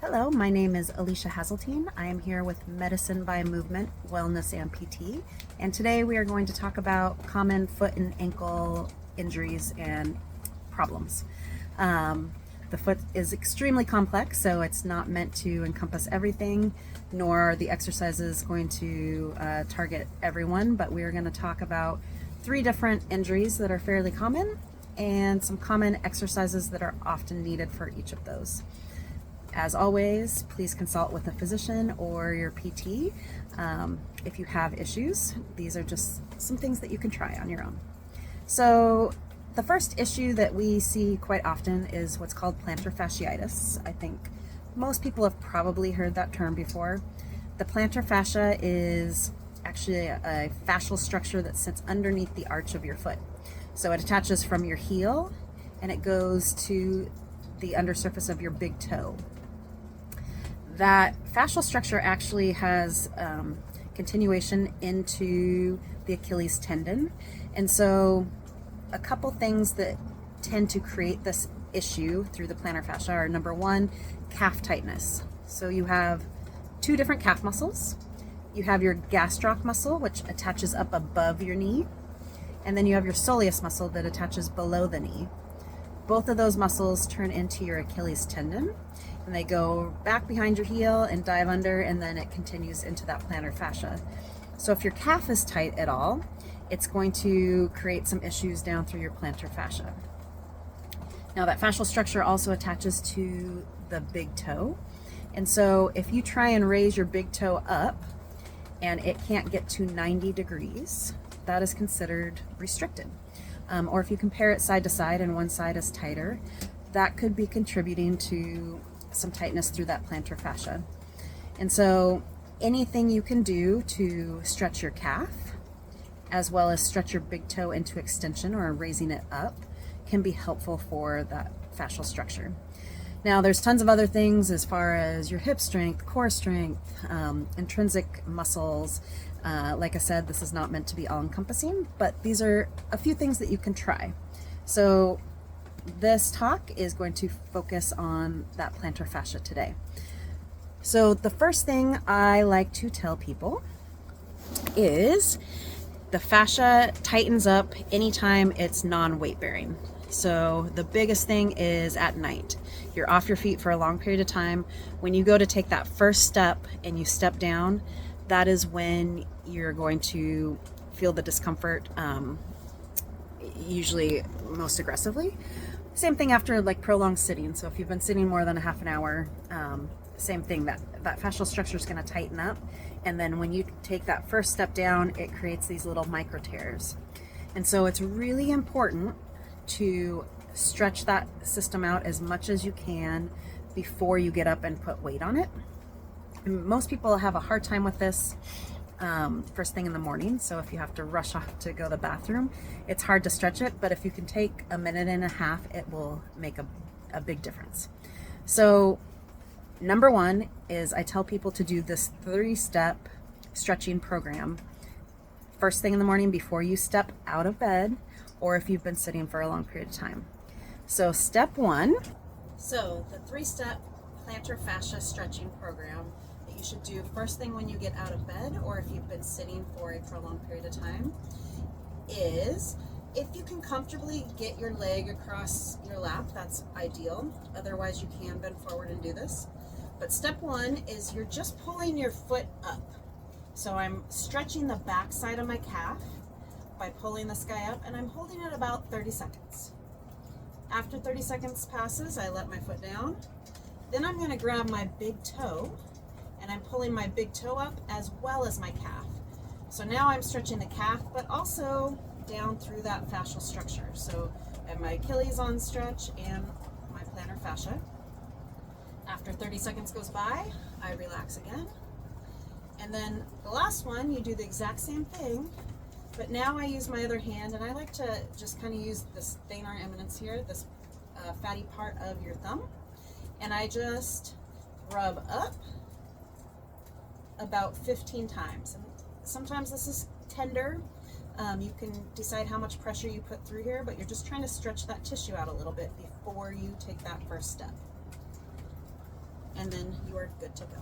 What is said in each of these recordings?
Hello, my name is Alicia Hazeltine. I am here with Medicine by Movement, Wellness and PT, and today we are going to talk about common foot and ankle injuries and problems. The foot is extremely complex, so it's not meant to encompass everything, nor are the exercises going to target everyone, but we are going to talk about 3 different injuries that are fairly common and some common exercises that are often needed for each of those. As always, please consult with a physician or your PT if you have issues. These are just some things that you can try on your own. So the first issue that we see quite often is what's called plantar fasciitis. I think most people have probably heard that term before. The plantar fascia is actually a fascial structure that sits underneath the arch of your foot. So it attaches from your heel and it goes to the undersurface of your big toe. That fascial structure actually has continuation into the Achilles tendon. And so a couple things that tend to create this issue through the plantar fascia are, number one, calf tightness. So you have 2 different calf muscles. You have your gastroc muscle, which attaches up above your knee, and then you have your soleus muscle that attaches below the knee. Both of those muscles turn into your Achilles tendon, and they go back behind your heel and dive under, and then it continues into that plantar fascia. So if your calf is tight at all, it's going to create some issues down through your plantar fascia. Now that fascial structure also attaches to the big toe, and so if you try and raise your big toe up and it can't get to 90 degrees, that is considered restricted. Or if you compare it side to side and one side is tighter, that could be contributing to some tightness through that plantar fascia. And so anything you can do to stretch your calf, as well as stretch your big toe into extension or raising it up, can be helpful for that fascial structure. Now there's tons of other things as far as your hip strength, core strength, intrinsic muscles. Like I said, this is not meant to be all-encompassing, but these are a few things that you can try. So this talk is going to focus on that plantar fascia today. So the first thing I like to tell people is the fascia tightens up anytime it's non-weight bearing. So the biggest thing is at night. You're off your feet for a long period of time. When you go to take that first step and you step down, that is when you're going to feel the discomfort, usually most aggressively. Same thing after like prolonged sitting. So if you've been sitting more than a half an hour, same thing, that fascial structure is going to tighten up. And then when you take that first step down, it creates these little micro tears. And so it's really important to stretch that system out as much as you can before you get up and put weight on it. And most people have a hard time with this first thing in the morning. So if you have to rush off to go to the bathroom, it's hard to stretch it, but if you can take a minute and a half, it will make a big difference. So number one is I tell people to do this 3-step stretching program first thing in the morning before you step out of bed, or if you've been sitting for a long period of time. So step 1, so the 3-step plantar fascia stretching program that you should do first thing when you get out of bed, or if you've been sitting for a prolonged period of time, is if you can comfortably get your leg across your lap, that's ideal. Otherwise you can bend forward and do this. But step 1 is you're just pulling your foot up. So I'm stretching the back side of my calf by pulling this guy up, and I'm holding it about 30 seconds. After 30 seconds passes, I let my foot down. Then I'm going to grab my big toe, and I'm pulling my big toe up as well as my calf. So now I'm stretching the calf, but also down through that fascial structure. So I have my Achilles on stretch and my plantar fascia. After 30 seconds goes by, I relax again. And then the last one, you do the exact same thing, but now I use my other hand, and I like to just kind of use this thenar eminence here, this fatty part of your thumb, and I just rub up about 15 times. And sometimes this is tender. You can decide how much pressure you put through here, but you're just trying to stretch that tissue out a little bit before you take that first step. and then you are good to go.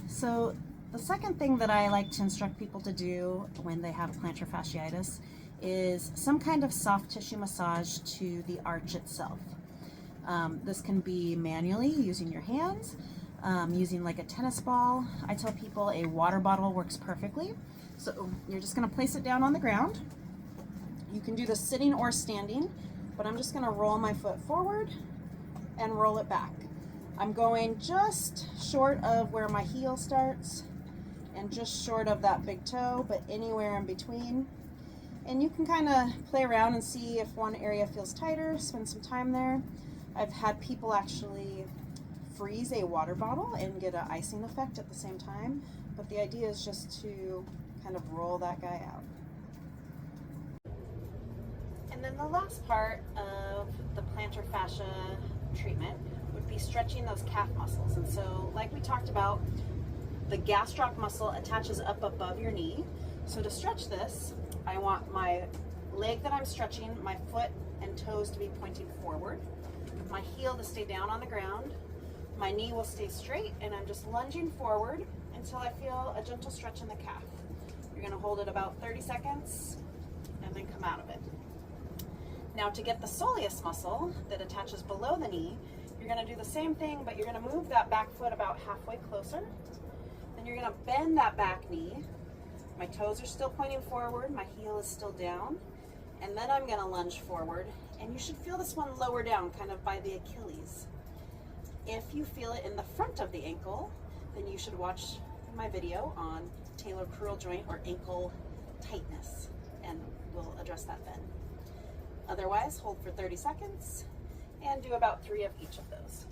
So the second thing that I like to instruct people to do when they have plantar fasciitis is some kind of soft tissue massage to the arch itself. This can be manually using your hands, using like a tennis ball. I tell people a water bottle works perfectly. So you're just going to place it down on the ground. You can do this sitting or standing, but I'm just going to roll my foot forward and roll it back. I'm going just short of where my heel starts and just short of that big toe, but anywhere in between. And you can kind of play around and see if one area feels tighter, spend some time there. I've had people actually freeze a water bottle and get an icing effect at the same time, but the idea is just to kind of roll that guy out. And then the last part of the plantar fascia treatment would be stretching those calf muscles. And so, like we talked about, the gastroc muscle attaches up above your knee. So to stretch this, I want my leg that I'm stretching, my foot and toes to be pointing forward, my heel to stay down on the ground, my knee will stay straight, and I'm just lunging forward until I feel a gentle stretch in the calf. You're going to hold it about 30 seconds and then come out of it. Now to get the soleus muscle that attaches below the knee, you're going to do the same thing, but you're going to move that back foot about halfway closer. Then you're going to bend that back knee. My toes are still pointing forward, my heel is still down, and then I'm going to lunge forward, and you should feel this one lower down, kind of by the Achilles. If you feel it in the front of the ankle, then you should watch my video on talar crural joint or ankle tightness, and we'll address that then. Otherwise, hold for 30 seconds and do about 3 of each of those.